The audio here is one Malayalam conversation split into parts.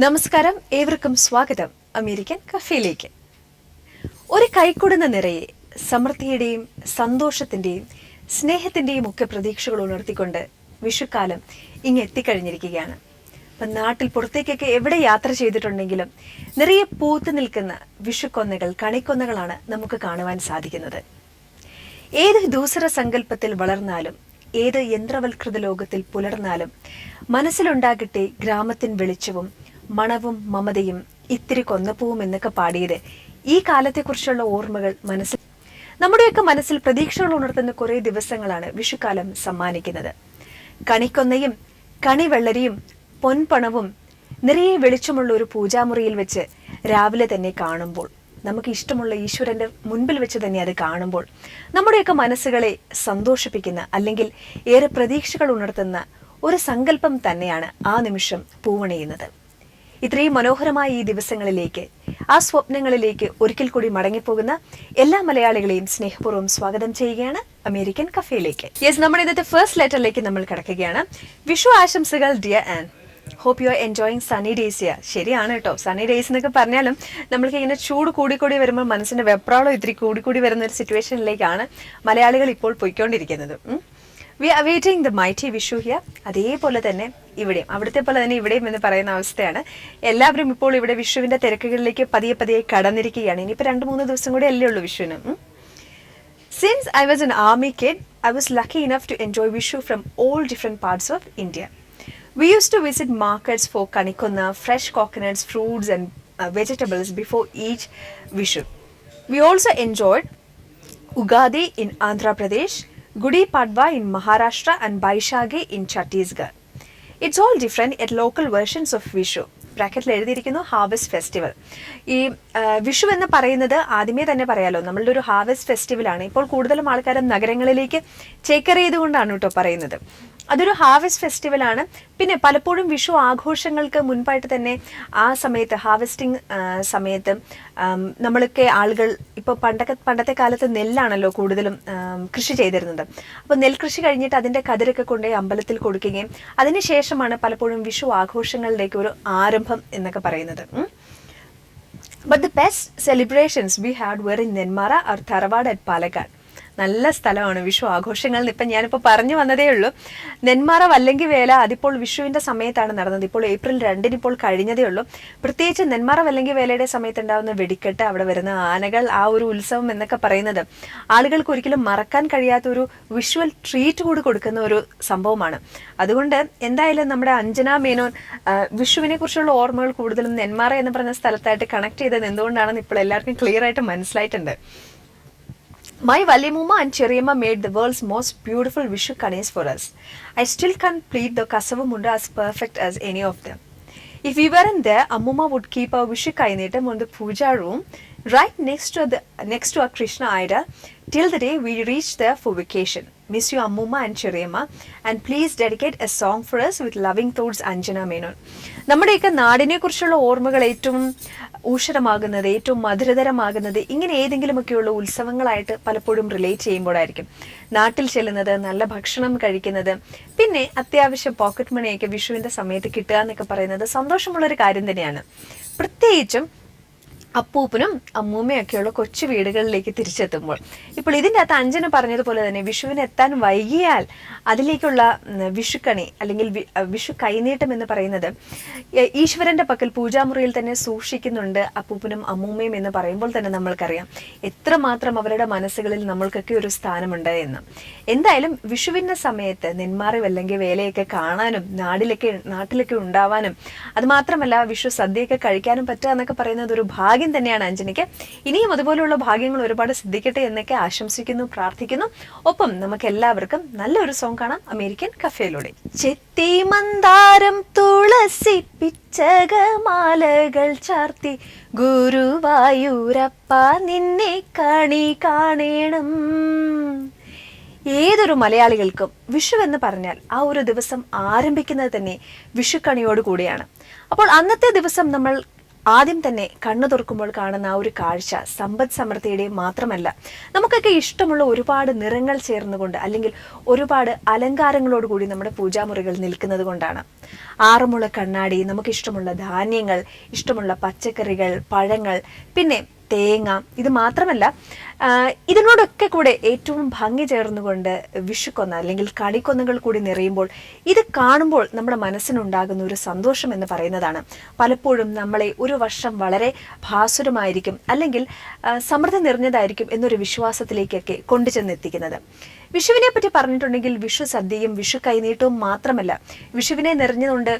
നമസ്കാരം, ഏവർക്കും സ്വാഗതം അമേരിക്കൻ കഫേയിലേക്ക്. ഒരു കൈക്കുടുന്ന നിറയെ സമൃദ്ധിയുടെയും സന്തോഷത്തിന്റെയും സ്നേഹത്തിന്റെയും ഒക്കെ പ്രതീക്ഷകൾ ഉണർത്തിക്കൊണ്ട് വിഷുക്കാലം ഇങ്ങ് എത്തിക്കഴിഞ്ഞിരിക്കുകയാണ്. അപ്പം നാട്ടിൽ പുറത്തേക്കൊക്കെ എവിടെ യാത്ര ചെയ്തിട്ടുണ്ടെങ്കിലും നിറയെ പൂത്തു നിൽക്കുന്ന വിഷുക്കൊന്നകൾ, കണിക്കൊന്നകളാണ് നമുക്ക് കാണുവാൻ സാധിക്കുന്നത്. ഏത് ദൂസര സങ്കല്പത്തിൽ വളർന്നാലും ഏത് യന്ത്രവൽകൃത ലോകത്തിൽ പുലർന്നാലും മനസ്സിലുണ്ടാകട്ടെ ഗ്രാമത്തിൻ വെളിച്ചവും മണവും മമതയും ഇത്തിരി കൊന്നപ്പൂവും എന്നൊക്കെ പാടിയത് ഈ കാലത്തെക്കുറിച്ചുള്ള ഓർമ്മകൾ നമ്മുടെയൊക്കെ മനസ്സിൽ പ്രതീക്ഷകൾ ഉണർത്തുന്ന കുറെ ദിവസങ്ങളാണ് വിഷുക്കാലം സമ്മാനിക്കുന്നത്. കണിക്കൊന്നയും കണിവെള്ളരിയും പൊൻപണവും നിറയെ വെളിച്ചമുള്ള ഒരു പൂജാമുറിയിൽ വെച്ച് രാവിലെ തന്നെ കാണുമ്പോൾ, നമുക്ക് ഇഷ്ടമുള്ള ഈശ്വരന്റെ മുൻപിൽ വെച്ച് തന്നെ അത് കാണുമ്പോൾ നമ്മുടെയൊക്കെ മനസ്സുകളെ സന്തോഷിപ്പിക്കുന്ന അല്ലെങ്കിൽ ഏറെ പ്രതീക്ഷകൾ ഉണർത്തുന്ന ഒരു സങ്കല്പം തന്നെയാണ് ആ നിമിഷം പൂവണിയുന്നത്. ഇത്രയും മനോഹരമായ ഈ ദിവസങ്ങളിലേക്ക്, ആ സ്വപ്നങ്ങളിലേക്ക് ഒരിക്കൽ കൂടി മടങ്ങിപ്പോകുന്ന എല്ലാ മലയാളികളെയും സ്നേഹപൂർവ്വം സ്വാഗതം ചെയ്യുകയാണ് അമേരിക്കൻ കഫേയിലേക്ക്. യെസ്, നമ്മുടെ ഇന്നത്തെ ഫസ്റ്റ് ലെറ്ററിലേക്ക് നമ്മൾ കിടക്കുകയാണ്. വിഷു ആശംസകൾ dear Ann. Hope you are enjoying sunny days. ശരിയാണ് കേട്ടോ, സണ്ണി ഡേയ്സ് എന്നൊക്കെ പറഞ്ഞാലും നമ്മൾക്ക് ഇങ്ങനെ ചൂട് കൂടിക്കൂടി വരുമ്പോൾ മനസ്സിന്റെ വെപ്രാളം ഇത്തിരി കൂടിക്കൂടി വരുന്ന ഒരു സിറ്റുവേഷനിലേക്കാണ് മലയാളികൾ ഇപ്പോൾ പോയിക്കൊണ്ടിരിക്കുന്നത്. We are waiting the mighty Vishu here. അതേപോലെ തന്നെ ഇവിടെയും, അവിടുത്തെ പോലെ തന്നെ ഇവിടെയും എന്ന് പറയുന്ന അവസ്ഥയാണ്. എല്ലാവരും ഇപ്പോൾ ഇവിടെ വിഷുവിന്റെ തിരക്കുകളിലേക്ക് പതിയെ പതിയെ കടന്നിരിക്കുകയാണ്. ഇനിയിപ്പോൾ 2-3 ദിവസം കൂടെ അല്ലേ ഉള്ളൂ വിഷുവിന്. Since I was an army kid, I was lucky enough to enjoy Vishu from all different parts of India. We used to visit markets for kanikonna, fresh coconuts, fruits and vegetables before each Vishu. We also enjoyed Ugadi in Andhra Pradesh, Gudi Padwa in Maharashtra and Baishagi in Chhattisgarh. It's all different at local versions of Vishu. ബ്രാക്കറ്റിൽ എഴുതിയിരിക്കുന്നു ഹാർവസ്റ്റ് ഫെസ്റ്റിവൽ. ഈ വിഷു എന്ന് പറയുന്നത് ആദ്യമേ തന്നെ പറയാലോ, നമ്മളുടെ ഒരു ഹാർവസ്റ്റ് ഫെസ്റ്റിവലാണ്. ഇപ്പോൾ കൂടുതലും ആൾക്കാരും നഗരങ്ങളിലേക്ക് ചേക്കർ ചെയ്തുകൊണ്ടാണ് കേട്ടോ പറയുന്നത്. അതൊരു ഹാർവസ്റ്റ് ഫെസ്റ്റിവലാണ്. പിന്നെ പലപ്പോഴും വിഷു ആഘോഷങ്ങൾക്ക് മുൻപായിട്ട് തന്നെ ആ സമയത്ത്, ഹാർവസ്റ്റിംഗ് സമയത്ത് നമ്മളൊക്കെ ആളുകൾ ഇപ്പോൾ പണ്ടത്തെ കാലത്ത് നെല്ലാണല്ലോ കൂടുതലും കൃഷി ചെയ്തിരുന്നത്. അപ്പോൾ നെൽകൃഷി കഴിഞ്ഞിട്ട് അതിൻ്റെ കതിരൊക്കെ കൊണ്ടുപോയി അമ്പലത്തിൽ കൊടുക്കുകയും അതിനുശേഷമാണ് പലപ്പോഴും വിഷു ആഘോഷങ്ങളിലേക്ക് ഒരു ആരംഭം എന്നൊക്കെ പറയുന്നത്. But the best celebrations we had were in Nenmara or Tharavad at Palakkad. നല്ല സ്ഥലമാണ് വിഷു ആഘോഷങ്ങൾ. ഇപ്പം ഞാനിപ്പോൾ പറഞ്ഞു വന്നതേ ഉള്ളൂ. നെന്മാറ വല്ലങ്കി വേല അതിപ്പോൾ വിഷുവിൻ്റെ സമയത്താണ് നടന്നത്. ഇപ്പോൾ April 2 ഇപ്പോൾ കഴിഞ്ഞതേ ഉള്ളൂ. പ്രത്യേകിച്ച് നെന്മാറ വല്ലങ്കി വേലയുടെ സമയത്ത് ഉണ്ടാകുന്ന വെടിക്കെട്ട്, അവിടെ വരുന്ന ആനകൾ, ആ ഒരു ഉത്സവം എന്നൊക്കെ പറയുന്നത് ആളുകൾക്ക് ഒരിക്കലും മറക്കാൻ കഴിയാത്ത ഒരു വിഷ്വൽ ട്രീറ്റ് കൂടി കൊടുക്കുന്ന ഒരു സംഭവമാണ്. അതുകൊണ്ട് എന്തായാലും നമ്മുടെ അഞ്ജന മേനോൻ വിഷുവിനെ കുറിച്ചുള്ള ഓർമ്മകൾ കൂടുതലും നെന്മാറ എന്ന് പറഞ്ഞ സ്ഥലത്തായിട്ട് കണക്ട് ചെയ്തത് എന്തുകൊണ്ടാണെന്ന് ഇപ്പോൾ എല്ലാവർക്കും ക്ലിയർ ആയിട്ട് മനസ്സിലായിട്ടുണ്ട്. My Valimuma and Cheriyamma made the world's most beautiful Vishu kanis for us. I still can't plead the Kasavu Munda as perfect as any of them. If we weren't there, Ammuma would keep our Vishu Kainitam on the puja room right next to our Krishna idol till the day we reached there for vacation. Miss you Ammuma and Cheriyamma, and please dedicate a song for us with loving thoughts, Anjana Menon. നമ്മുടെയൊക്കെ നാടിനെ കുറിച്ചുള്ള ഓർമ്മകൾ ഏറ്റവും ഊഷരമാകുന്നത്, ഏറ്റവും മധുരതരമാകുന്നത് ഇങ്ങനെ ഏതെങ്കിലുമൊക്കെയുള്ള ഉത്സവങ്ങളായിട്ട് പലപ്പോഴും റിലേറ്റ് ചെയ്യുമ്പോഴായിരിക്കും. നാട്ടിൽ ചെല്ലുന്നത്, നല്ല ഭക്ഷണം കഴിക്കുന്നത്, പിന്നെ അത്യാവശ്യം പോക്കറ്റ് മണിയൊക്കെ വിഷുവിൻ്റെ സമയത്ത് കിട്ടുക എന്നൊക്കെ പറയുന്നത് സന്തോഷമുള്ളൊരു കാര്യം തന്നെയാണ്. പ്രത്യേകിച്ചും അപ്പൂപ്പനും അമ്മൂമ്മയൊക്കെയുള്ള കൊച്ചു വീടുകളിലേക്ക് തിരിച്ചെത്തുമ്പോൾ. ഇപ്പോൾ ഇതിൻ്റെ അകത്ത് അഞ്ജന പറഞ്ഞതുപോലെ തന്നെ വിഷുവിന് എത്താൻ വൈകിയാൽ അതിലേക്കുള്ള വിഷുക്കണി അല്ലെങ്കിൽ വിഷു കൈനീട്ടം എന്ന് പറയുന്നത് ഈശ്വരൻ്റെ പക്കൽ പൂജാമുറിയിൽ തന്നെ സൂക്ഷിക്കുന്നുണ്ട് അപ്പൂപ്പനും അമ്മൂമ്മയും എന്ന് പറയുമ്പോൾ തന്നെ നമ്മൾക്കറിയാം എത്രമാത്രം അവരുടെ മനസ്സുകളിൽ നമ്മൾക്കൊക്കെ ഒരു സ്ഥാനമുണ്ട് എന്ന്. എന്തായാലും വിഷുവിൻ്റെ സമയത്ത് നെന്മാറി വല്ലെങ്കിൽ വേലയൊക്കെ കാണാനും നാട്ടിലൊക്കെ ഉണ്ടാവാനും അതുമാത്രമല്ല വിഷു സദ്യയൊക്കെ കഴിക്കാനും പറ്റുക എന്നൊക്കെ പറയുന്നത് ഒരു ഭാഗ്യം തന്നെയാണ് അഞ്ജനയ്ക്ക്. ഇനിയും അതുപോലെയുള്ള ഭാഗ്യങ്ങൾ ഒരുപാട് സിദ്ധിക്കട്ടെ എന്നൊക്കെ ആശംസിക്കുന്നു, പ്രാർത്ഥിക്കുന്നു. ഒപ്പം നമുക്ക് എല്ലാവർക്കും നല്ലൊരു സോങ് കാണാം അമേരിക്കൻ കഫേയിലൂടെ. ചെത്തി മന്ദാരം തുളസി പിച്ചകമാലകൾ ചാർത്തി ഗുരുവായൂരപ്പ നിന്നെ കാണേണം. ഏതൊരു മലയാളികൾക്കും വിഷു എന്ന് പറഞ്ഞാൽ ആ ഒരു ദിവസം ആരംഭിക്കുന്നത് തന്നെ വിഷുക്കണിയോട് കൂടിയാണ്. അപ്പോൾ അന്നത്തെ ദിവസം നമ്മൾ ആദ്യം തന്നെ കണ്ണു തുറക്കുമ്പോൾ കാണുന്ന ആ ഒരു കാഴ്ച സമ്പദ് സമൃദ്ധിയുടെയും മാത്രമല്ല, നമുക്കൊക്കെ ഇഷ്ടമുള്ള ഒരുപാട് നിറങ്ങൾ ചേർന്നുകൊണ്ട് അല്ലെങ്കിൽ ഒരുപാട് അലങ്കാരങ്ങളോട് കൂടി നമ്മുടെ പൂജാമുറികൾ നിൽക്കുന്നത് കൊണ്ടാണ്. ആറന്മുള കണ്ണാടി, നമുക്കിഷ്ടമുള്ള ധാന്യങ്ങൾ, ഇഷ്ടമുള്ള പച്ചക്കറികൾ, പഴങ്ങൾ, പിന്നെ തേങ്ങ. ഇത് മാത്രമല്ല, ഇതിനോടൊക്കെ കൂടെ ഏറ്റവും ഭംഗി ചേർന്നുകൊണ്ട് വിഷുക്കൊന്ന അല്ലെങ്കിൽ കണിക്കൊന്നകൾ കൂടി നിറയുമ്പോൾ ഇത് കാണുമ്പോൾ നമ്മുടെ മനസ്സിനുണ്ടാകുന്ന ഒരു സന്തോഷം എന്ന് പറയുന്നതാണ് പലപ്പോഴും നമ്മളെ ഒരു വർഷം വളരെ ഭാസുരമായിരിക്കും അല്ലെങ്കിൽ സമൃദ്ധി നിറഞ്ഞതായിരിക്കും എന്നൊരു വിശ്വാസത്തിലേക്കൊക്കെ കൊണ്ടുചെന്നെത്തിക്കുന്നത്. വിഷുവിനെ പറ്റി പറഞ്ഞിട്ടുണ്ടെങ്കിൽ വിഷു സദ്യയും വിഷു കൈനീട്ടവും മാത്രമല്ല, വിഷുവിനെ നിറഞ്ഞുകൊണ്ട്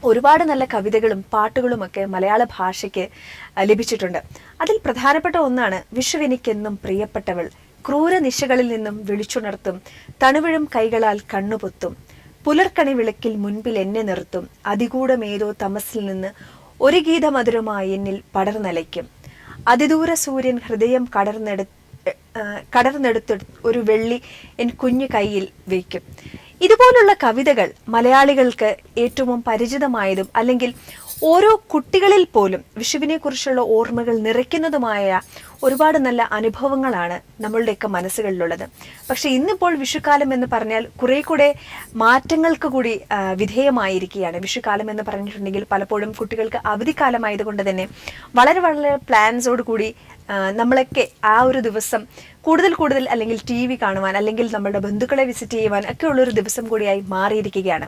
ഒരുപാട് നല്ല കവിതകളും പാട്ടുകളുമൊക്കെ മലയാള ഭാഷയ്ക്ക് ലഭിച്ചിട്ടുണ്ട്. അതിൽ പ്രധാനപ്പെട്ട ഒന്നാണ് വിഷുവിനിക്കെന്നും പ്രിയപ്പെട്ടവൾ, ക്രൂര നിശകളിൽ നിന്നും വിളിച്ചുണർത്തും, തണുവിഴും കൈകളാൽ കണ്ണുപൊത്തും, പുലർക്കണി വിളക്കിൽ മുൻപിൽ എന്നെ നിർത്തും, അതികൂടമേതോ തമസിൽ നിന്ന് ഒരു ഗീതമധുരമായി എന്നിൽ പടർന്നലയ്ക്കും, അതിദൂര സൂര്യൻ ഹൃദയം കടർന്നെടുത്ത് ഒരു വെള്ളി എൻ കുഞ്ഞു കയ്യിൽ വയ്ക്കും. ഇതുപോലുള്ള കവിതകൾ മലയാളികൾക്ക് ഏറ്റവും പരിചിതമായതും അല്ലെങ്കിൽ ഓരോ കുട്ടികളിൽ പോലും വിഷുവിനെ കുറിച്ചുള്ള ഓർമ്മകൾ നിറയ്ക്കുന്നതുമായ ഒരുപാട് നല്ല അനുഭവങ്ങളാണ് നമ്മളുടെയൊക്കെ മനസ്സുകളിലുള്ളത്. പക്ഷെ ഇന്നിപ്പോൾ വിഷുക്കാലം എന്ന് പറഞ്ഞാൽ കുറെ കൂടെ മാറ്റങ്ങൾക്ക് കൂടി വിധേയമായിരിക്കുകയാണ്. വിഷുക്കാലം എന്ന് പറഞ്ഞിട്ടുണ്ടെങ്കിൽ പലപ്പോഴും കുട്ടികൾക്ക് അവധിക്കാലമായതുകൊണ്ട് തന്നെ വളരെ വളരെ പ്ലാൻസോട് കൂടി നമ്മളൊക്കെ ആ ഒരു ദിവസം കൂടുതൽ അല്ലെങ്കിൽ TV കാണുവാൻ അല്ലെങ്കിൽ നമ്മുടെ ബന്ധുക്കളെ വിസിറ്റ് ചെയ്യുവാൻ ഒക്കെ ഉള്ളൊരു ദിവസം കൂടിയായി മാറിയിരിക്കുകയാണ്.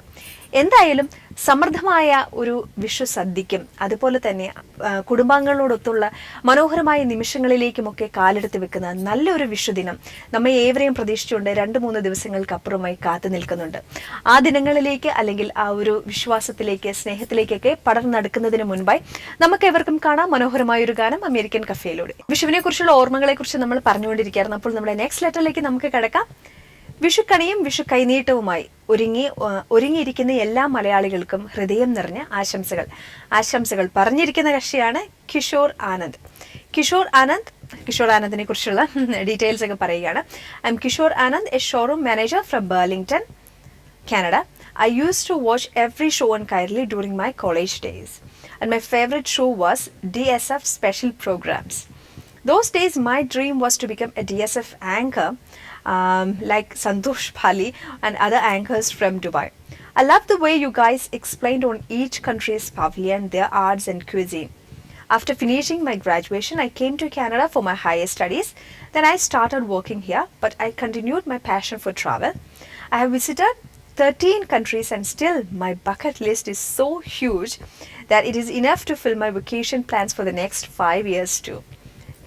എന്തായാലും സമൃദ്ധമായ ഒരു വിഷു സദ്യക്കും അതുപോലെ തന്നെ കുടുംബാംഗങ്ങളോടൊത്തുള്ള മനോഹരമായ നിമിഷങ്ങളിലേക്കുമൊക്കെ കാലെടുത്ത് വെക്കുന്ന നല്ലൊരു വിഷുദിനം നമ്മെ ഏവരെയും പ്രതീക്ഷിച്ചുകൊണ്ട് 2-3 ദിവസങ്ങൾക്കപ്പുറമായി കാത്തു നിൽക്കുന്നുണ്ട്. ആ ദിനങ്ങളിലേക്ക് അല്ലെങ്കിൽ ആ ഒരു വിശ്വാസത്തിലേക്ക്, സ്നേഹത്തിലേക്കൊക്കെ പടർന്നെടുക്കുന്നതിന് മുൻപായി നമുക്ക് ഏവർക്കും കാണാം മനോഹരമായ ഒരു ഗാനം അമേരിക്കൻ കഫേയിലൂടെ. വിഷുവിനെ കുറിച്ചുള്ള ഓർമ്മകളെ കുറിച്ച് നമ്മൾ പറഞ്ഞുകൊണ്ടിരിക്കുകയായിരുന്നു. അപ്പോൾ നമ്മുടെ നെക്സ്റ്റ് ലെറ്ററിലേക്ക് നമുക്ക് കിടക്കാം. വിഷുക്കണിയും വിഷു കൈനീട്ടവുമായി ഒരുങ്ങിയിരിക്കുന്ന എല്ലാ മലയാളികൾക്കും ഹൃദയം നിറഞ്ഞ ആശംസകൾ പറഞ്ഞിരിക്കുന്ന കക്ഷിയാണ് കിഷോർ ആനന്ദ്. കിഷോർ ആനന്ദിനെ കുറിച്ചുള്ള ഡീറ്റെയിൽസ് ഒക്കെ പറയുകയാണ്. I M Kishore Anand, A showroom manager from Burlington, Canada. I used to watch every show on Kairali during my college days, and my favorite show was DSF special programs. Those days my dream was to become a DSF anchor, like Santosh Bali and other anchors from Dubai. I love the way you guys explained on each country's pavilion, their arts and cuisine. After finishing my graduation, I came to Canada for my higher studies. Then I started working here, but I continued my passion for travel. I have visited 13 countries and still my bucket list is so huge that it is enough to fill my vacation plans for the next 5 years too.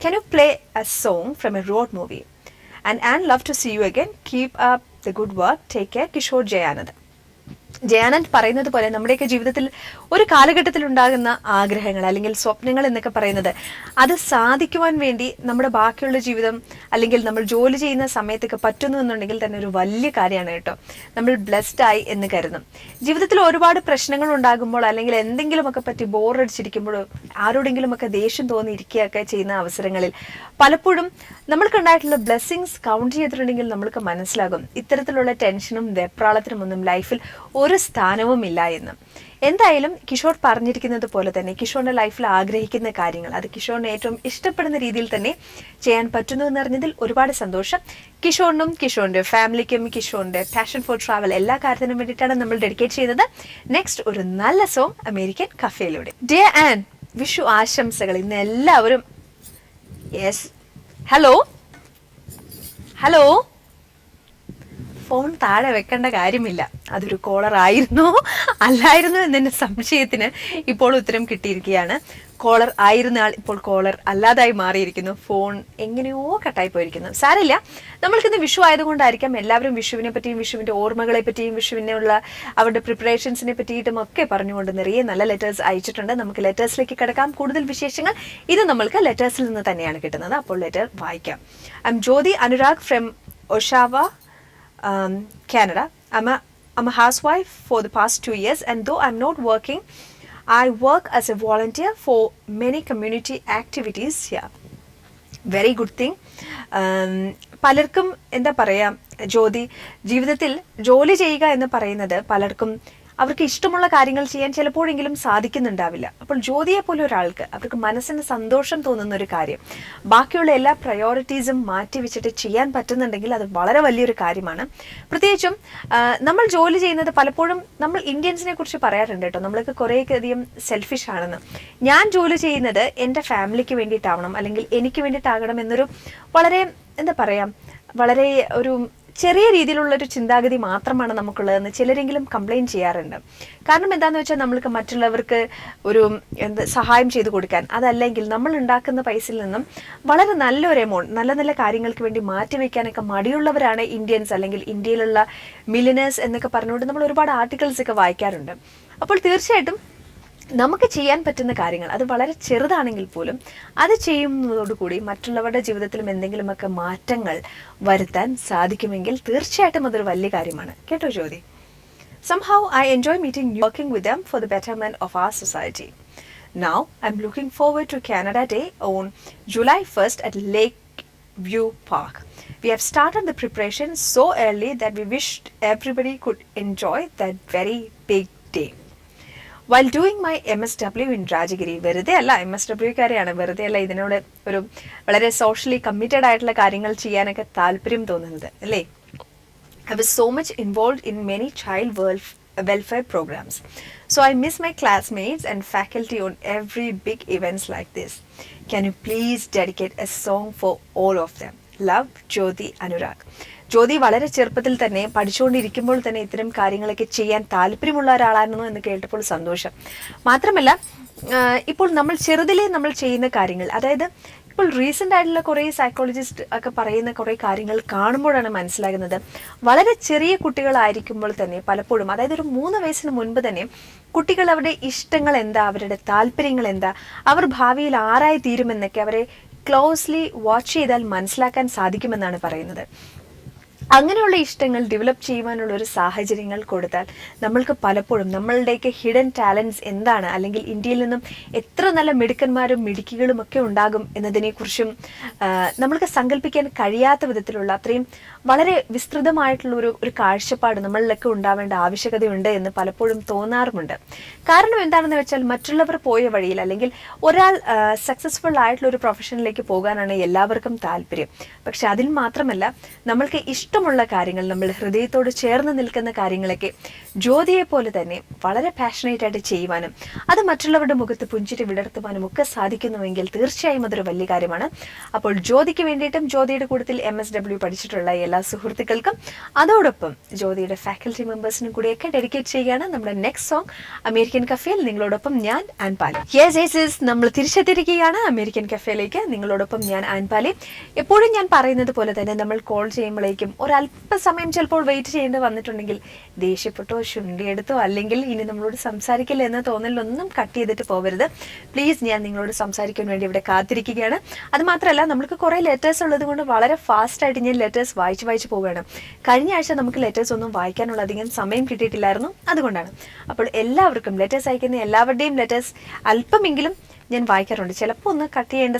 Can you play a song from a road movie? And love to see you again. Keep up the good work. Take care. Kishore Jayanand. Jayanand പറയുന്നത് പോലെ നമ്മുടെയൊക്കെ ജീവിതത്തിൽ ഒരു കാലഘട്ടത്തിൽ ഉണ്ടാകുന്ന ആഗ്രഹങ്ങൾ അല്ലെങ്കിൽ സ്വപ്നങ്ങൾ എന്നൊക്കെ പറയുന്നത് അത് സാധിക്കുവാൻ വേണ്ടി നമ്മുടെ ബാക്കിയുള്ള ജീവിതം അല്ലെങ്കിൽ നമ്മൾ ജോലി ചെയ്യുന്ന സമയത്തൊക്കെ പറ്റുന്നു എന്നുണ്ടെങ്കിൽ തന്നെ ഒരു വലിയ കാര്യമാണ് കേട്ടോ. നമ്മൾ ബ്ലെസ്ഡ് ആയി എന്ന് കരുതും. ജീവിതത്തിൽ ഒരുപാട് പ്രശ്നങ്ങൾ ഉണ്ടാകുമ്പോൾ അല്ലെങ്കിൽ എന്തെങ്കിലുമൊക്കെ പറ്റി ബോറടിച്ചിരിക്കുമ്പോഴോ ആരോടെങ്കിലുമൊക്കെ ദേഷ്യം തോന്നിയിരിക്കുകയൊക്കെ ചെയ്യുന്ന അവസരങ്ങളിൽ പലപ്പോഴും നമ്മൾക്കുണ്ടായിട്ടുള്ള ബ്ലെസ്സിങ്സ് കൗണ്ട് ചെയ്തിട്ടുണ്ടെങ്കിൽ നമ്മൾക്ക് മനസ്സിലാകും ഇത്തരത്തിലുള്ള ടെൻഷനും വെപ്രാളത്തിനും ഒന്നും ലൈഫിൽ ഒരു സ്ഥാനവുമില്ല എന്ന്. എന്തായാലും കിഷോർ പറഞ്ഞിരിക്കുന്നത് പോലെ തന്നെ കിഷോറിന്റെ ലൈഫിൽ ആഗ്രഹിക്കുന്ന കാര്യങ്ങൾ അത് കിഷോറിന് ഏറ്റവും ഇഷ്ടപ്പെടുന്ന രീതിയിൽ തന്നെ ചെയ്യാൻ പറ്റുന്നു എന്നറിഞ്ഞതിൽ ഒരുപാട് സന്തോഷം. കിഷോറിനും കിഷോറിന്റെ ഫാമിലിക്കും കിഷോറിന്റെ പാഷൻ ഫോർ ട്രാവൽ എല്ലാ കാര്യത്തിനും വേണ്ടിയിട്ടാണ് നമ്മൾ ഡെഡിക്കേറ്റ് ചെയ്യുന്നത്. നെക്സ്റ്റ് ഒരു നല്ല സോങ് അമേരിക്കൻ കഫേയിലൂടെ. ഡിയർ ആൻ, വിഷു ആശംസകൾ. ഇന്ന് എല്ലാവരും യെസ് ഹലോ ഫോൺ താഴെ വെക്കേണ്ട കാര്യമില്ല. അതൊരു കോളർ ആയിരുന്നോ അല്ലായിരുന്നോ എന്നെ സംശയത്തിന് ഇപ്പോൾ ഉത്തരം കിട്ടിയിരിക്കുകയാണ്. കോളർ ആയിരുന്ന ആൾ ഇപ്പോൾ കോളർ അല്ലാതായി മാറിയിരിക്കുന്നു. ഫോൺ എങ്ങനെയോ കട്ടായി പോയിരിക്കുന്നു. സാരമില്ല, നമ്മൾക്കിന്ന് വിഷു ആയതുകൊണ്ടായിരിക്കാം എല്ലാവരും വിഷുവിനെ പറ്റിയും വിഷുവിന്റെ ഓർമ്മകളെ പറ്റിയും വിഷുവിനുള്ള അവരുടെ പ്രിപ്പറേഷൻസിനെ പറ്റിയിട്ടും ഒക്കെ പറഞ്ഞുകൊണ്ട് നിറയെ നല്ല ലെറ്റേഴ്സ് അയച്ചിട്ടുണ്ട്. നമുക്ക് ലെറ്റേഴ്സിലേക്ക് കിടക്കാം. കൂടുതൽ വിശേഷങ്ങൾ ഇത് നമ്മൾക്ക് ലെറ്റേഴ്സിൽ നിന്ന് തന്നെയാണ് കിട്ടുന്നത്. അപ്പോൾ ലെറ്റർ വായിക്കാം. I'm Jyothi Anurag from Oshawa, Canada. I'm a housewife for the past 2 years, and though I'm not working, I work as a volunteer for many community activities here. Very good thing. പലർക്കും എന്താ പറയാ ജ്യോതി, ജീവിതത്തിൽ ജോലി ചെയ്യുക എന്ന് പറയുന്നത് പലർക്കും അവർക്ക് ഇഷ്ടമുള്ള കാര്യങ്ങൾ ചെയ്യാൻ ചിലപ്പോഴെങ്കിലും സാധിക്കുന്നുണ്ടാവില്ല. അപ്പോൾ ജ്യോതിയെ പോലെ ഒരാൾക്ക് അവർക്ക് മനസ്സിന് സന്തോഷം തോന്നുന്ന ഒരു കാര്യം ബാക്കിയുള്ള എല്ലാ പ്രയോറിറ്റീസും മാറ്റി വെച്ചിട്ട് ചെയ്യാൻ പറ്റുന്നുണ്ടെങ്കിൽ അത് വളരെ വലിയൊരു കാര്യമാണ്. പ്രത്യേകിച്ചും നമ്മൾ ജോലി ചെയ്യുന്നത് പലപ്പോഴും നമ്മൾ ഇന്ത്യൻസിനെ കുറിച്ച് പറയാറുണ്ട് കേട്ടോ, നമ്മളൊക്കെ കുറേയധികം സെൽഫിഷ് ആണെന്ന്. ഞാൻ ജോലി ചെയ്യുന്നത് എൻ്റെ ഫാമിലിക്ക് വേണ്ടിയിട്ടാവണം അല്ലെങ്കിൽ എനിക്ക് വേണ്ടിയിട്ടാകണം എന്നൊരു വളരെ എന്താ പറയുക, വളരെ ഒരു ചെറിയ രീതിയിലുള്ളൊരു ചിന്താഗതി മാത്രമാണ് നമുക്കുള്ളതെന്ന് ചിലരെങ്കിലും കംപ്ലയിൻറ്റ് ചെയ്യാറുണ്ട്. കാരണം എന്താണെന്ന് വെച്ചാൽ നമ്മൾക്ക് മറ്റുള്ളവർക്ക് ഒരു സഹായം ചെയ്തു കൊടുക്കാൻ, അതല്ലെങ്കിൽ നമ്മൾ ഉണ്ടാക്കുന്ന പൈസയിൽ നിന്നും വളരെ നല്ലൊരു എമൗണ്ട് നല്ല നല്ല കാര്യങ്ങൾക്ക് വേണ്ടി മാറ്റിവെക്കാനൊക്കെ മടിയുള്ളവരാണ് ഇന്ത്യൻസ്, അല്ലെങ്കിൽ ഇന്ത്യയിലുള്ള മില്യനേഴ്സ് എന്നൊക്കെ പറഞ്ഞുകൊണ്ട് നമ്മൾ ഒരുപാട് ആർട്ടിക്കിൾസ് ഒക്കെ വായിക്കാറുണ്ട്. അപ്പോൾ തീർച്ചയായിട്ടും നമുക്ക് ചെയ്യാൻ പറ്റുന്ന കാര്യങ്ങൾ അത് വളരെ ചെറുതാണെങ്കിൽ പോലും അത് ചെയ്യുന്നതോടുകൂടി മറ്റുള്ളവരുടെ ജീവിതത്തിലും എന്തെങ്കിലുമൊക്കെ മാറ്റങ്ങൾ വരുത്താൻ സാധിക്കുമെങ്കിൽ തീർച്ചയായിട്ടും അതൊരു വലിയ കാര്യമാണ് കേട്ടോ ജ്യോതി. Somehow I enjoy working with them for the betterment of our society. Now I'm looking forward to Canada Day on July 1st at Lakeview Park. We have started the preparation so early that we wished everybody could enjoy that very big day. While doing my MSW in Rajagiri, വെറുതെ അല്ല, MSW കാരെയാണ്, വെറുതെ അല്ല ഇതിനോട് ഒരു വളരെ സോഷ്യലി കമ്മിറ്റഡ് ആയിട്ടുള്ള കാര്യങ്ങൾ ചെയ്യാനൊക്കെ താല്പര്യം തോന്നുന്നത് അല്ലേ. I was so much involved in many child welfare programs. So I miss my classmates and faculty on every big events like this. Can you please dedicate a song for all of them? Love, Jyoti Anurag. ജ്യോതി വളരെ ചെറുപ്പത്തിൽ തന്നെ പഠിച്ചുകൊണ്ടിരിക്കുമ്പോൾ തന്നെ ഇത്തരം കാര്യങ്ങളൊക്കെ ചെയ്യാൻ താല്പര്യമുള്ള ഒരാളായിരുന്നു എന്ന് കേട്ടപ്പോൾ സന്തോഷം. മാത്രമല്ല ഇപ്പോൾ നമ്മൾ ചെറുതിലേ നമ്മൾ ചെയ്യുന്ന കാര്യങ്ങൾ, അതായത് ഇപ്പോൾ റീസെൻ്റ് ആയിട്ടുള്ള കുറേ സൈക്കോളജിസ്റ്റ് ഒക്കെ പറയുന്ന കുറേ കാര്യങ്ങൾ കാണുമ്പോഴാണ് മനസ്സിലാകുന്നത് വളരെ ചെറിയ കുട്ടികളായിരിക്കുമ്പോൾ തന്നെ പലപ്പോഴും, അതായത് ഒരു 3 വയസ്സിന് മുൻപ് തന്നെ കുട്ടികൾ അവരുടെ ഇഷ്ടങ്ങൾ എന്താ, അവരുടെ താല്പര്യങ്ങൾ എന്താ, അവർ ഭാവിയിൽ ആരായി തീരുമെന്നൊക്കെ അവരെ ക്ലോസ്ലി വാച്ച് ചെയ്താൽ മനസ്സിലാക്കാൻ സാധിക്കുമെന്നാണ് പറയുന്നത്. അങ്ങനെയുള്ള ഇഷ്ടങ്ങൾ ഡെവലപ്പ് ചെയ്യുവാനുള്ള ഒരു സാഹചര്യങ്ങൾ കൊടുത്താൽ നമ്മൾക്ക് പലപ്പോഴും നമ്മളുടെയൊക്കെ ഹിഡൻ ടാലൻസ് എന്താണ്, അല്ലെങ്കിൽ ഇന്ത്യയിൽ നിന്നും എത്ര നല്ല മിടുക്കന്മാരും മിടുക്കികളും ഒക്കെ ഉണ്ടാകും എന്നതിനെക്കുറിച്ചും നമ്മൾക്ക് സങ്കല്പിക്കാൻ കഴിയാത്ത വിധത്തിലുള്ള അത്രയും വളരെ വിസ്തൃതമായിട്ടുള്ള ഒരു കാഴ്ചപ്പാട് നമ്മളിലൊക്കെ ഉണ്ടാവേണ്ട ആവശ്യകതയുണ്ട് എന്ന് പലപ്പോഴും തോന്നാറുമുണ്ട്. കാരണം എന്താണെന്ന് വെച്ചാൽ മറ്റുള്ളവർ പോയ വഴിയിൽ, അല്ലെങ്കിൽ ഒരാൾ സക്സസ്ഫുൾ ആയിട്ടുള്ള ഒരു പ്രൊഫഷനിലേക്ക് പോകാനാണ് എല്ലാവർക്കും താല്പര്യം. പക്ഷെ അതിൽ മാത്രമല്ല നമ്മൾക്ക് ഇഷ്ടമുള്ള കാര്യങ്ങൾ, നമ്മൾ ഹൃദയത്തോട് ചേർന്ന് നിൽക്കുന്ന കാര്യങ്ങളൊക്കെ ജ്യോതിയെ പോലെ തന്നെ വളരെ പാഷനേറ്റ് ആയിട്ട് ചെയ്യുവാനും അത് മറ്റുള്ളവരുടെ മുഖത്ത് പുഞ്ചിരി വിടർത്തുവാനും ഒക്കെ സാധിക്കുന്നുവെങ്കിൽ തീർച്ചയായും അതൊരു വലിയ കാര്യമാണ്. അപ്പോൾ ജ്യോതിക്ക് വേണ്ടിയിട്ടും ജ്യോതിയുടെ കൂട്ടത്തിൽ MSW പഠിച്ചിട്ടുള്ള എല്ലാ സുഹൃത്തുക്കൾക്കും അതോടൊപ്പം ജ്യോതിയുടെ ഫാക്കൽറ്റി മെമ്പേഴ്സിനും കൂടിയൊക്കെ ഡെഡിക്കേറ്റ് ചെയ്യുകയാണ് നമ്മുടെ നെക്സ്റ്റ് സോങ് അമേരിക്കൻ കഫേയിൽ. നിങ്ങളോടൊപ്പം ഞാൻ ആൻപാലി. യെസ് നമ്മൾ തിരിച്ചെത്തിയിരിക്കുകയാണ് അമേരിക്കൻ കഫേയിലേക്ക്. നിങ്ങളോടൊപ്പം ഞാൻ ആൻപാലി. എപ്പോഴും ഞാൻ പറയുന്നത് പോലെ തന്നെ നമ്മൾ കോൾ ചെയ്യുമ്പോഴേക്കും ഒരല്പസമയം ചിലപ്പോൾ വെയിറ്റ് ചെയ്യേണ്ടി വന്നിട്ടുണ്ടെങ്കിൽ ദേഷ്യപ്പെട്ടോ ചുണ്ടിയെടുത്തോ അല്ലെങ്കിൽ ഇനി നമ്മളോട് സംസാരിക്കില്ല എന്ന തോന്നലൊന്നും കട്ട് ചെയ്തിട്ട് പോകരുത് പ്ലീസ്. ഞാൻ നിങ്ങളോട് സംസാരിക്കാൻ വേണ്ടി ഇവിടെ കാത്തിരിക്കുകയാണ്. അത് മാത്രമല്ല നമ്മൾക്ക് കുറേ ലെറ്റേഴ്സ് ഉള്ളത് കൊണ്ട് വളരെ ഫാസ്റ്റായിട്ട് ഞാൻ ലെറ്റേഴ്സ് വായിച്ച് പോവുകയാണ്. കഴിഞ്ഞ ആഴ്ച നമുക്ക് ലെറ്റേഴ്സ് ഒന്നും വായിക്കാനുള്ള അധികം സമയം കിട്ടിയിട്ടില്ലായിരുന്നു, അതുകൊണ്ടാണ്. അപ്പോൾ എല്ലാവർക്കും ലെറ്റേഴ്സ് അയക്കുന്ന എല്ലാവരുടെയും ലെറ്റേഴ്സ് അല്പമെങ്കിലും ഞാൻ വായിക്കാറുണ്ട്. ചിലപ്പോൾ ഒന്ന് കട്ട് ചെയ്യേണ്ട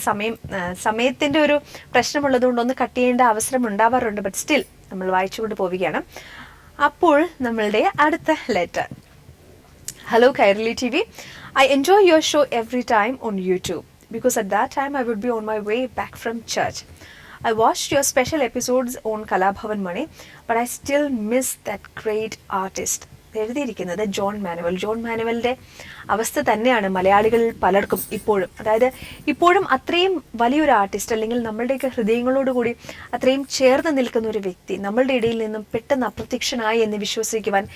സമയത്തിൻ്റെ ഒരു പ്രശ്നമുള്ളത് കൊണ്ട് ഒന്ന് കട്ട് ചെയ്യേണ്ട അവസരം ഉണ്ടാവാറുണ്ട്. ബട്ട് സ്റ്റിൽ നമ്മൾ വായിച്ചുകൊണ്ട് പോവുകയാണ്. അപ്പോൾ നമ്മളുടെ അടുത്ത letter. Hello Kairali TV, I enjoy your show every time on YouTube because at that time I would be on my way back from church. I watched your special episodes on Kalabhavan Mani, but I still miss that great artist. എഴുതിയിരിക്കുന്നത് ജോൺ മാനുവലിൻ്റെ അവസ്ഥ തന്നെയാണ് മലയാളികളിൽ പലർക്കും ഇപ്പോഴും. അതായത് ഇപ്പോഴും അത്രയും വലിയൊരു ആർട്ടിസ്റ്റ്, അല്ലെങ്കിൽ നമ്മളുടെയൊക്കെ ഹൃദയങ്ങളോടുകൂടി അത്രയും ചേർന്ന് നിൽക്കുന്ന ഒരു വ്യക്തി നമ്മളുടെ ഇടയിൽ നിന്നും പെട്ടെന്ന് അപ്രത്യക്ഷനായി എന്ന് വിശ്വസിക്കുവാൻ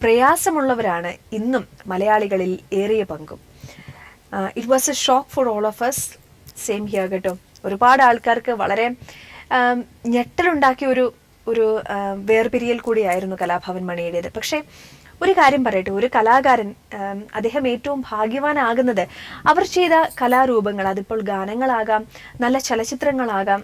പ്രയാസമുള്ളവരാണ് ഇന്നും മലയാളികളിൽ ഏറിയ പങ്കും. It was A shock for all of us. Same here കേട്ടോ. ഒരുപാട് ആൾക്കാർക്ക് വളരെ ഞെട്ടലുണ്ടാക്കിയ ഒരു വേർപിരിയൽ കൂടിയായിരുന്നു കലാഭവൻ മണിയുടേത്. പക്ഷേ ഒരു കാര്യം പറയട്ടെ, ഒരു കലാകാരൻ അദ്ദേഹം ഏറ്റവും ഭാഗ്യവാനാകുന്നത് അവർ ചെയ്ത കലാരൂപങ്ങൾ, അതിപ്പോൾ ഗാനങ്ങളാകാം, നല്ല ചലച്ചിത്രങ്ങളാകാം,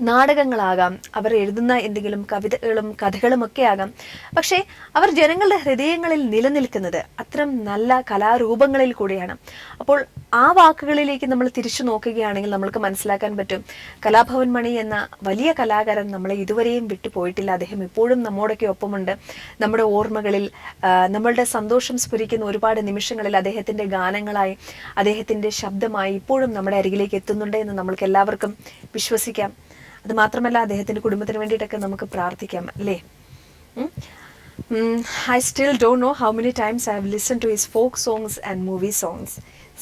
നാടകങ്ങളാകാം, അവർ എഴുതുന്ന എന്തെങ്കിലും കവിതകളും കഥകളും ഒക്കെ ആകാം. പക്ഷേ അവർ ജനങ്ങളുടെ ഹൃദയങ്ങളിൽ നിലനിൽക്കുന്നത് അത്തരം നല്ല കലാരൂപങ്ങളിൽ കൂടിയാണ്. അപ്പോൾ ആ വാക്കുകളിലേക്ക് നമ്മൾ തിരിച്ചു നോക്കുകയാണെങ്കിൽ നമ്മൾക്ക് മനസ്സിലാക്കാൻ പറ്റും, കലാഭവൻ മണി എന്ന വലിയ കലാകാരൻ നമ്മളെ ഇതുവരെയും വിട്ടുപോയിട്ടില്ല. അദ്ദേഹം ഇപ്പോഴും നമ്മോടൊക്കെ ഒപ്പമുണ്ട്. നമ്മുടെ ഓർമ്മകളിൽ നമ്മളുടെ സന്തോഷം സ്ഫുരിക്കുന്ന ഒരുപാട് നിമിഷങ്ങളിൽ അദ്ദേഹത്തിന്റെ ഗാനങ്ങളായി, അദ്ദേഹത്തിന്റെ ശബ്ദമായി ഇപ്പോഴും നമ്മുടെ അരികിലേക്ക് എത്തുന്നുണ്ട് എന്ന് നമ്മൾക്ക് എല്ലാവർക്കും വിശ്വസിക്കാം. അത് മാത്രമല്ല, അദ്ദേഹത്തിന്റെ കുടുംബത്തിന് വേണ്ടിയിട്ടൊക്കെ നമുക്ക് പ്രാർത്ഥിക്കാം, അല്ലേ? I still don't know how many times I have listened to his folk songs and movie songs.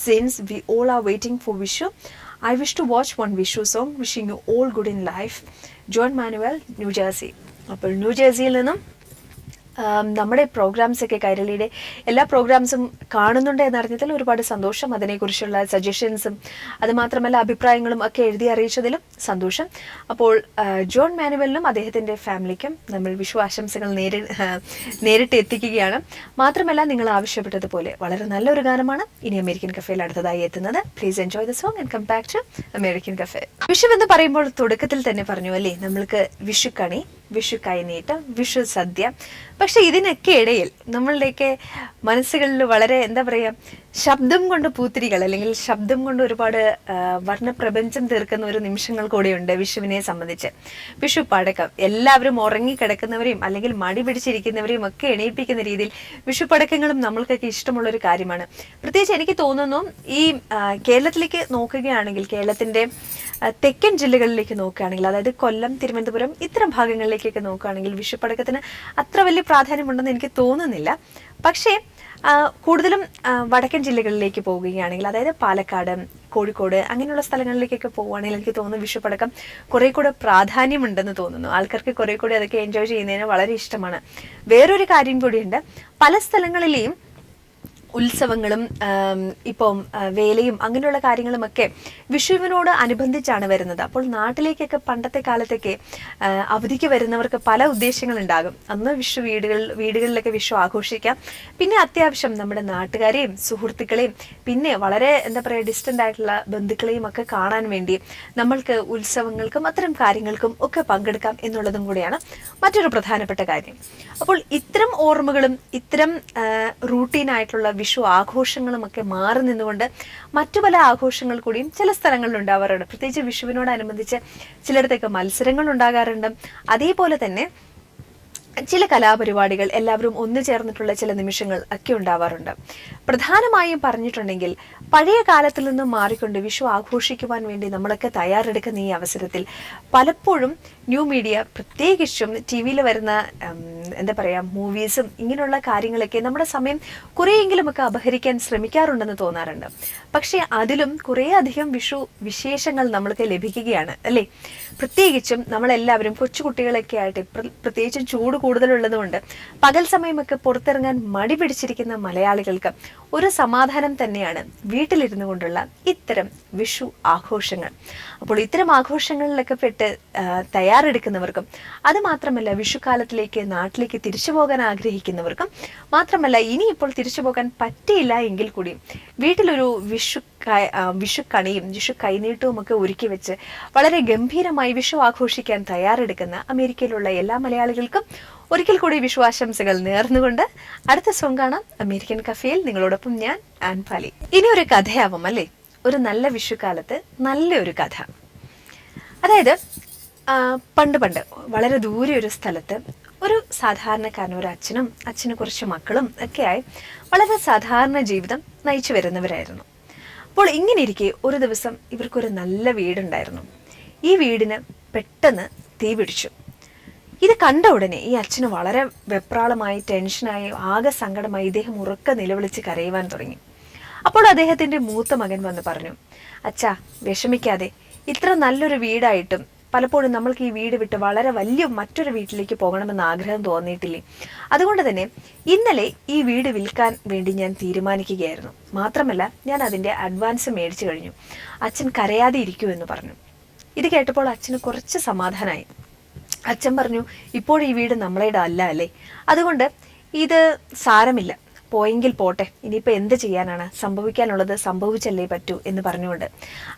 Since we all are waiting for Vishu, I wish to watch one Vishu song. Wishing you all good in life. John Manuel, New Jersey. അപ്പോൾ ന്യൂ ജേഴ്സിയിൽ നിന്നും നമ്മുടെ പ്രോഗ്രാംസൊക്കെ, കൈരളിയുടെ എല്ലാ പ്രോഗ്രാംസും കാണുന്നുണ്ട് എന്നറിഞ്ഞതിൽ ഒരുപാട് സന്തോഷം. അതിനെക്കുറിച്ചുള്ള സജഷൻസും അതുമാത്രമല്ല അഭിപ്രായങ്ങളും ഒക്കെ എഴുതി അറിയിച്ചതിലും സന്തോഷം. അപ്പോൾ ജോൺ മാനുവലിനും അദ്ദേഹത്തിൻ്റെ ഫാമിലിക്കും നമ്മൾ വിഷു ആശംസകൾ നേരിട്ട് എത്തിക്കുകയാണ്. മാത്രമല്ല, നിങ്ങൾ ആവശ്യപ്പെട്ടതുപോലെ വളരെ നല്ലൊരു ഗാനമാണ് ഇനി അമേരിക്കൻ കഫേയിൽ അടുത്തതായി എത്തുന്നത്. Please enjoy the song and come back to American cafe. Vishu എന്ന് പറയുമ്പോൾ തുടക്കത്തിൽ തന്നെ പറഞ്ഞു അല്ലേ, നമ്മൾക്ക് വിഷുക്കണി, വിഷു കൈനീട്ടം, വിഷു സദ്യ. പക്ഷെ ഇതിനൊക്കെ ഇടയിൽ നമ്മളുടെയൊക്കെ മനസ്സുകളിൽ വളരെ എന്താ പറയുക, ശബ്ദം കൊണ്ട് പൂത്തിരികൾ, അല്ലെങ്കിൽ ശബ്ദം കൊണ്ട് ഒരുപാട് വർണ്ണപ്രപഞ്ചം തീർക്കുന്ന ഒരു നിമിഷങ്ങൾ കൂടെയുണ്ട് വിഷുവിനെ സംബന്ധിച്ച്. വിഷു പടക്കം എല്ലാവരും ഉറങ്ങിക്കിടക്കുന്നവരെയും അല്ലെങ്കിൽ മടി പിടിച്ചിരിക്കുന്നവരെയും ഒക്കെ എണീപ്പിക്കുന്ന രീതിയിൽ വിഷു പടക്കങ്ങളും നമ്മൾക്കൊക്കെ ഇഷ്ടമുള്ളൊരു കാര്യമാണ്. പ്രത്യേകിച്ച് എനിക്ക് തോന്നുന്നു, ഈ കേരളത്തിലേക്ക് നോക്കുകയാണെങ്കിൽ, കേരളത്തിന്റെ തെക്കൻ ജില്ലകളിലേക്ക് നോക്കുകയാണെങ്കിൽ, അതായത് കൊല്ലം, തിരുവനന്തപുരം ഇത്തരം ഭാഗങ്ങളിലേക്കൊക്കെ നോക്കുകയാണെങ്കിൽ വിഷുപ്പടക്കത്തിന് അത്ര വലിയ പ്രാധാന്യമുണ്ടെന്ന് എനിക്ക് തോന്നുന്നില്ല. പക്ഷേ കൂടുതലും വടക്കൻ ജില്ലകളിലേക്ക് പോവുകയാണെങ്കിൽ, അതായത് പാലക്കാട്, കോഴിക്കോട് അങ്ങനെയുള്ള സ്ഥലങ്ങളിലേക്കൊക്കെ പോവുകയാണെങ്കിൽ എനിക്ക് തോന്നുന്നു വിഷുപ്പടക്കം കുറെ കൂടെ പ്രാധാന്യമുണ്ടെന്ന് തോന്നുന്നു. ആൾക്കാർക്ക് കുറെ കൂടി അതൊക്കെ എൻജോയ് ചെയ്യുന്നതിന് വളരെ ഇഷ്ടമാണ്. വേറൊരു കാര്യം കൂടിയുണ്ട്, പല സ്ഥലങ്ങളിലെയും ഉത്സവങ്ങളും ഇപ്പം വേലയും അങ്ങനെയുള്ള കാര്യങ്ങളുമൊക്കെ വിഷുവിനോട് അനുബന്ധിച്ചാണ് വരുന്നത്. അപ്പോൾ നാട്ടിലേക്കൊക്കെ പണ്ടത്തെ കാലത്തൊക്കെ അവധിക്ക് വരുന്നവർക്ക് പല ഉദ്ദേശങ്ങളുണ്ടാകും. അന്ന് വീടുകളിലൊക്കെ വിഷു ആഘോഷിക്കാം. പിന്നെ അത്യാവശ്യം നമ്മുടെ നാട്ടുകാരെയും സുഹൃത്തുക്കളെയും പിന്നെ വളരെ എന്താ പറയുക ഡിസ്റ്റൻ്റ് ആയിട്ടുള്ള ബന്ധുക്കളെയും ഒക്കെ കാണാൻ വേണ്ടി നമ്മൾക്ക് ഉത്സവങ്ങൾക്കും അത്തരം കാര്യങ്ങൾക്കും ഒക്കെ പങ്കെടുക്കാം എന്നുള്ളതും കൂടിയാണ് മറ്റൊരു പ്രധാനപ്പെട്ട കാര്യം. അപ്പോൾ ഇത്തരം ഓർമ്മകളും ഇത്തരം റൂട്ടീനായിട്ടുള്ള വിഷു ആഘോഷങ്ങളും ഒക്കെ മാറി നിന്നുകൊണ്ട് മറ്റു പല ആഘോഷങ്ങൾ കൂടിയും ചില സ്ഥലങ്ങളിൽ ഉണ്ടാവാറുണ്ട്. പ്രത്യേകിച്ച് വിഷുവിനോടനുബന്ധിച്ച് ചിലയിടത്തൊക്കെ മത്സരങ്ങൾ ഉണ്ടാകാറുണ്ട്. അതേപോലെ തന്നെ ചില കലാപരിപാടികൾ, എല്ലാവരും ഒന്നു ചേർന്നിട്ടുള്ള ചില നിമിഷങ്ങൾ ഒക്കെ ഉണ്ടാവാറുണ്ട്. പ്രധാനമായും പറഞ്ഞിട്ടുണ്ടെങ്കിൽ, പഴയ കാലത്തിൽ നിന്നും മാറിക്കൊണ്ട് വിഷു ആഘോഷിക്കുവാൻ വേണ്ടി നമ്മളൊക്കെ തയ്യാറെടുക്കുന്ന ഈ അവസരത്തിൽ പലപ്പോഴും ന്യൂ മീഡിയ, പ്രത്യേകിച്ചും ടി വിയിൽ വരുന്ന എന്താ പറയുക മൂവീസും ഇങ്ങനെയുള്ള കാര്യങ്ങളൊക്കെ നമ്മുടെ സമയം കുറേയെങ്കിലുമൊക്കെ അപഹരിക്കാൻ ശ്രമിക്കാറുണ്ടെന്ന് തോന്നാറുണ്ട്. പക്ഷേ അതിലും കുറേ അധികം വിഷു വിശേഷങ്ങൾ നമ്മൾക്ക് ലഭിക്കുകയാണ്, അല്ലേ? പ്രത്യേകിച്ചും നമ്മളെല്ലാവരും കൊച്ചുകുട്ടികളൊക്കെ ആയിട്ട്, പ്രത്യേകിച്ചും ചൂട് കൂടുതലുള്ളതുകൊണ്ട് പകൽ സമയമൊക്കെ പുറത്തിറങ്ങാൻ മടി പിടിച്ചിരിക്കുന്ന മലയാളികൾക്ക് ഒരു സമാധാനം തന്നെയാണ് വീട്ടിലിരുന്നു കൊണ്ടുള്ള ഇത്തരം വിഷു ആഘോഷങ്ങൾ. അപ്പോൾ ഇത്തരം ആഘോഷങ്ങളിലൊക്കെ പെട്ട് തയ്യാറെടുക്കുന്നവർക്കും, അത് മാത്രമല്ല വിഷുക്കാലത്തിലേക്ക് നാട്ടിലേക്ക് തിരിച്ചു പോകാൻ ആഗ്രഹിക്കുന്നവർക്കും, മാത്രമല്ല ഇനിയിപ്പോൾ തിരിച്ചു പോകാൻ പറ്റിയില്ല എങ്കിൽ കൂടി വീട്ടിലൊരു വിഷുക്കണിയും വിഷു കൈനീട്ടവും ഒക്കെ ഒരുക്കി വെച്ച് വളരെ ഗംഭീരമായി വിഷു ആഘോഷിക്കാൻ തയ്യാറെടുക്കുന്ന അമേരിക്കയിലുള്ള എല്ലാ മലയാളികൾക്കും ഒരിക്കൽ കൂടി വിഷു ആശംസകൾ നേർന്നുകൊണ്ട് അടുത്ത സോങ് കാണാം അമേരിക്കൻ കഫേയിൽ. നിങ്ങളോടൊപ്പം ഞാൻ ആൻപാലി. ഇനി ഒരു കഥയാവും അല്ലേ, ഒരു നല്ല വിഷുക്കാലത്ത് നല്ലൊരു കഥ. അതായത് പണ്ട് വളരെ ദൂരെ ഒരു സ്ഥലത്ത് ഒരു സാധാരണക്കാരൻ, ഒരു അച്ഛന് കുറച്ച് മക്കളും ഒക്കെയായി വളരെ സാധാരണ ജീവിതം നയിച്ചു വരുന്നവരായിരുന്നു. അപ്പോൾ ഇങ്ങനെ ഇരിക്കെ ഒരു ദിവസം ഇവർക്കൊരു നല്ല വീടുണ്ടായിരുന്നു. ഈ വീടിന് പെട്ടെന്ന് തീ പിടിച്ചു. ഇത് കണ്ട ഉടനെ ഈ അച്ഛന് വളരെ വെപ്രാളമായി, ടെൻഷനായി, ആകെ സങ്കടമായി. ഇദ്ദേഹം ഉറക്കെ നിലവിളിച്ച് കരയുവാൻ തുടങ്ങി. അപ്പോൾ അദ്ദേഹത്തിന്റെ മൂത്ത മകൻ വന്ന് പറഞ്ഞു, അച്ഛാ വിഷമിക്കാതെ, ഇത്ര നല്ലൊരു വീടായിട്ടും പലപ്പോഴും നമ്മൾക്ക് ഈ വീട് വിട്ട് വളരെ വലിയ മറ്റൊരു വീട്ടിലേക്ക് പോകണമെന്ന് ആഗ്രഹം തോന്നിയിട്ടില്ലേ? അതുകൊണ്ട് തന്നെ ഇന്നലെ ഈ വീട് വിൽക്കാൻ വേണ്ടി ഞാൻ തീരുമാനിക്കുകയായിരുന്നു. മാത്രമല്ല ഞാൻ അതിൻ്റെ അഡ്വാൻസ് മേടിച്ചു കഴിഞ്ഞു. അച്ഛൻ കരയാതെ ഇരിക്കൂ എന്ന് പറഞ്ഞു. ഇത് കേട്ടപ്പോൾ അച്ഛന് കുറച്ച് സമാധാനമായി. അച്ഛൻ പറഞ്ഞു, ഇപ്പോൾ ഈ വീട് നമ്മളുടെ അല്ല അല്ലേ, അതുകൊണ്ട് ഇത് സാരമില്ല, പോയെങ്കിൽ പോട്ടെ, ഇനിയിപ്പോൾ എന്ത് ചെയ്യാനാണ്, സംഭവിക്കാനുള്ളത് സംഭവിച്ചല്ലേ പറ്റൂ എന്ന് പറഞ്ഞുകൊണ്ട്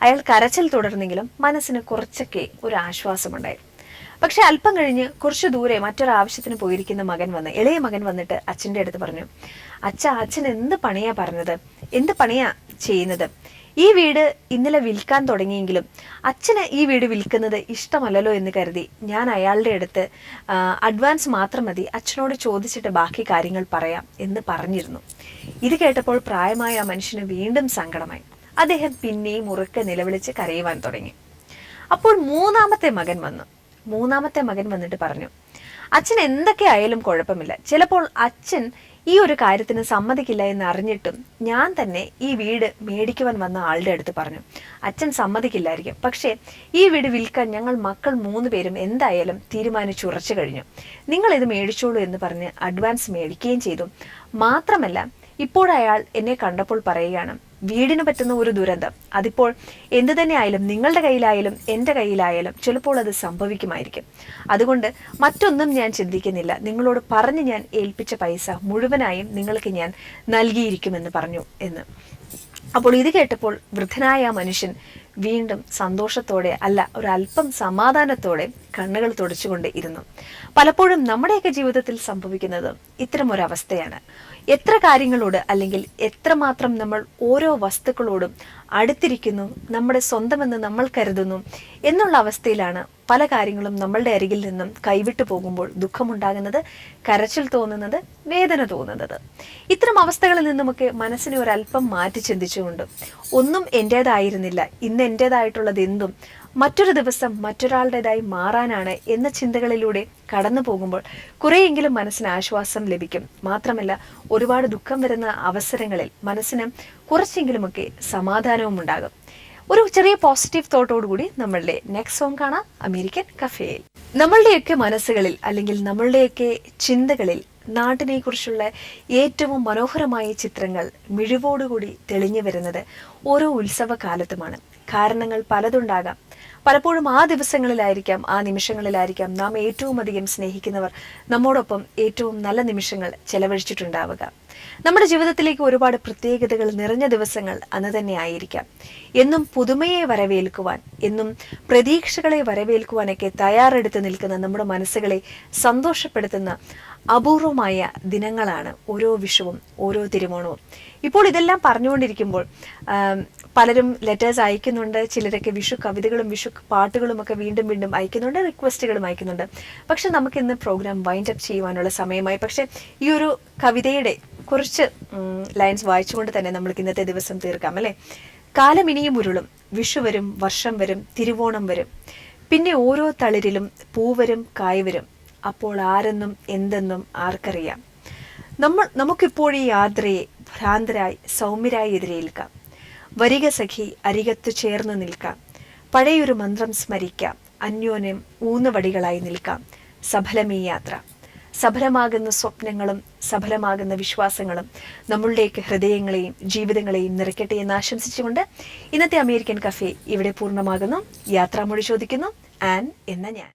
അയാൾ കരച്ചിൽ തുടർന്നെങ്കിലും മനസ്സിന് കുറച്ചൊക്കെ ഒരു ആശ്വാസമുണ്ടായി. പക്ഷെ അല്പം കഴിഞ്ഞ് കുറച്ചു ദൂരെ മറ്റൊരാവശ്യത്തിന് പോയിരിക്കുന്ന ഇളയ മകൻ വന്നിട്ട് അച്ഛൻ്റെ അടുത്ത് പറഞ്ഞു, അച്ഛൻ എന്ത് പണിയാ പറഞ്ഞത്, എന്ത് പണിയാ ചെയ്യുന്നത്? ഈ വീട് ഇന്നലെ വിൽക്കാൻ തുടങ്ങിയെങ്കിലും അച്ഛന് ഈ വീട് വിൽക്കുന്നത് ഇഷ്ടമല്ലല്ലോ എന്ന് കരുതി ഞാൻ അയാളുടെ അടുത്ത് അഡ്വാൻസ് മാത്രം മതി, അച്ഛനോട് ചോദിച്ചിട്ട് ബാക്കി കാര്യങ്ങൾ പറയാം എന്ന് പറഞ്ഞിരുന്നു. ഇത് കേട്ടപ്പോൾ പ്രായമായ ആ മനുഷ്യന് വീണ്ടും സങ്കടമായി. അദ്ദേഹം പിന്നെയും ഉറക്കെ നിലവിളിച്ച് കരയുവാൻ തുടങ്ങി. അപ്പോൾ മൂന്നാമത്തെ മകൻ വന്നിട്ട് പറഞ്ഞു, അച്ഛൻ എന്തൊക്കെ ആയാലും കുഴപ്പമില്ല, ചിലപ്പോൾ അച്ഛൻ ഈ ഒരു കാര്യത്തിന് സമ്മതിക്കില്ല എന്ന് അറിഞ്ഞിട്ടും ഞാൻ തന്നെ ഈ വീട് മേടിക്കുവാൻ വന്ന ആളുടെ അടുത്ത് പറഞ്ഞു, അച്ഛൻ സമ്മതിക്കില്ലായിരിക്കും, പക്ഷേ ഈ വീട് വിൽക്കാൻ ഞങ്ങൾ മക്കൾ 3 പേരും എന്തായാലും തീരുമാനിച്ചുറച്ചു കഴിഞ്ഞു, നിങ്ങൾ ഇത് മേടിച്ചോളൂ എന്ന് പറഞ്ഞ് അഡ്വാൻസ് മേടിക്കുകയും ചെയ്തു. മാത്രമല്ല ഇപ്പോൾ അയാൾ എന്നെ കണ്ടപ്പോൾ പറയുകയാണ്, വീടിന് പറ്റുന്ന ഒരു ദുരന്തം അതിപ്പോൾ എന്തു തന്നെ ആയാലും നിങ്ങളുടെ കയ്യിലായാലും എൻ്റെ കയ്യിലായാലും ചിലപ്പോൾ അത് സംഭവിക്കുമായിരിക്കും. അതുകൊണ്ട് മറ്റൊന്നും ഞാൻ ചിന്തിക്കുന്നില്ല, നിങ്ങളോട് പറഞ്ഞ് ഞാൻ ഏൽപ്പിച്ച പൈസ മുഴുവനായും നിങ്ങൾക്ക് ഞാൻ നൽകിയിരിക്കുമെന്ന് പറഞ്ഞു എന്ന്. അപ്പോൾ ഇത് കേട്ടപ്പോൾ വൃദ്ധനായ ആ മനുഷ്യൻ വീണ്ടും സന്തോഷത്തോടെ അല്ല, ഒരല്പം സമാധാനത്തോടെ കണ്ണുകൾ തുടച്ചുകൊണ്ട് ഇരുന്നു. പലപ്പോഴും നമ്മുടെയൊക്കെ ജീവിതത്തിൽ സംഭവിക്കുന്നത് ഇത്തരം ഒരു അവസ്ഥയാണ്. എത്ര കാര്യങ്ങളോട് അല്ലെങ്കിൽ എത്രമാത്രം നമ്മൾ ഓരോ വസ്തുക്കളോടും അടുത്തിരിക്കുന്നു, നമ്മുടെ സ്വന്തമെന്ന് നമ്മൾ കരുതുന്നു എന്നുള്ള അവസ്ഥയിലാണ് പല കാര്യങ്ങളും നമ്മളുടെ അരികിൽ നിന്നും കൈവിട്ടു പോകുമ്പോൾ ദുഃഖമുണ്ടാകുന്നത്, കരച്ചിൽ തോന്നുന്നത്, വേദന തോന്നുന്നത്. ഇത്തരം അവസ്ഥകളിൽ നിന്നുമൊക്കെ മനസ്സിനെ ഒരല്പം മാറ്റി ചിന്തിച്ചുകൊണ്ട് ഒന്നും എൻ്റേതായിരുന്നില്ല, ഇന്ന് എൻ്റേതായിട്ടുള്ളത് എന്തും മറ്റൊരു ദിവസം മറ്റൊരാളുടേതായി മാറാനാണ് എന്ന ചിന്തകളിലൂടെ കടന്നു പോകുമ്പോൾ കുറേയെങ്കിലും മനസ്സിന് ആശ്വാസം ലഭിക്കും. മാത്രമല്ല ഒരുപാട് ദുഃഖം വരുന്ന അവസരങ്ങളിൽ മനസ്സിന് കുറച്ചെങ്കിലുമൊക്കെ സമാധാനവും ഉണ്ടാകും. ഒരു ചെറിയ പോസിറ്റീവ് തോട്ടോടുകൂടി നമ്മളുടെ നെക്സ്റ്റ് സോങ് കാണാം അമേരിക്കൻ കഫേയിൽ. നമ്മളുടെയൊക്കെ മനസ്സുകളിൽ അല്ലെങ്കിൽ നമ്മളുടെയൊക്കെ ചിന്തകളിൽ നാട്ടിനെ കുറിച്ചുള്ള ഏറ്റവും മനോഹരമായ ചിത്രങ്ങൾ മിഴിവോടുകൂടി തെളിഞ്ഞു വരുന്നത് ഓരോ ഉത്സവ കാലത്തുമാണ്. കാരണങ്ങൾ പലതുണ്ടാകാം. പലപ്പോഴും ആ ദിവസങ്ങളിലായിരിക്കാം, ആ നിമിഷങ്ങളിലായിരിക്കാം നാം ഏറ്റവും അധികം സ്നേഹിക്കുന്നവർ നമ്മോടൊപ്പം ഏറ്റവും നല്ല നിമിഷങ്ങൾ ചെലവഴിച്ചിട്ടുണ്ടാവുക. നമ്മുടെ ജീവിതത്തിലേക്ക് ഒരുപാട് പ്രത്യേകതകൾ നിറഞ്ഞ ദിവസങ്ങൾ അന്ന് തന്നെ ആയിരിക്കാം. എന്നും പുതുമയെ വരവേൽക്കുവാൻ, എന്നും പ്രതീക്ഷകളെ വരവേൽക്കുവാനൊക്കെ തയ്യാറെടുത്ത് നിൽക്കുന്ന നമ്മുടെ മനസ്സുകളെ സന്തോഷപ്പെടുത്തുന്ന അപൂർവമായ ദിനങ്ങളാണ് ഓരോ വിഷുവും ഓരോ തിരുവോണവും. ഇപ്പോൾ ഇതെല്ലാം പറഞ്ഞുകൊണ്ടിരിക്കുമ്പോൾ പലരും ലെറ്റേഴ്സ് അയക്കുന്നുണ്ട്, ചിലരൊക്കെ വിഷു കവിതകളും വിഷു പാട്ടുകളും ഒക്കെ വീണ്ടും വീണ്ടും അയക്കുന്നുണ്ട്, റിക്വസ്റ്റുകളും അയക്കുന്നുണ്ട്. പക്ഷെ നമുക്കിന്ന് പ്രോഗ്രാം വൈൻഡ് അപ്പ് ചെയ്യുവാനുള്ള സമയമായി. പക്ഷെ ഈ ഒരു കവിതയുടെ കുറച്ച് ലൈൻസ് വായിച്ചുകൊണ്ട് തന്നെ നമ്മൾക്ക് ഇന്നത്തെ ദിവസം തീർക്കാം അല്ലേ. കാലം ഇനിയും ഉരുളും, വിഷു വരും, വർഷം വരും, തിരുവോണം വരും, പിന്നെ ഓരോ തളിരിലും പൂവരും കായ് വരും, അപ്പോൾ ആരെന്നും എന്തെന്നും ആർക്കറിയാം. നമുക്കിപ്പോൾ ഈ യാത്രയെ ഭ്രാന്തരായി സൗമ്യരായി എതിരേൽക്കാം. വരിക സഖി അരികത്തു ചേർന്ന് നിൽക്കാം, പഴയൊരു മന്ത്രം സ്മരിക്കാം, അന്യോന്യം ഊന്നുവടികളായി നിൽക്കാം. സഫലമീ യാത്ര, സഫലമാകുന്ന സ്വപ്നങ്ങളും സഫലമാകുന്ന വിശ്വാസങ്ങളും നമ്മളുടെയൊക്കെ ഹൃദയങ്ങളെയും ജീവിതങ്ങളെയും നിറയ്ക്കട്ടെ എന്ന് ആശംസിച്ചുകൊണ്ട് ഇന്നത്തെ അമേരിക്കൻ കഫേ ഇവിടെ പൂർണ്ണമാകുന്നു. യാത്രാമൊഴി ചോദിക്കുന്നു ആൻ എന്ന ഞാൻ.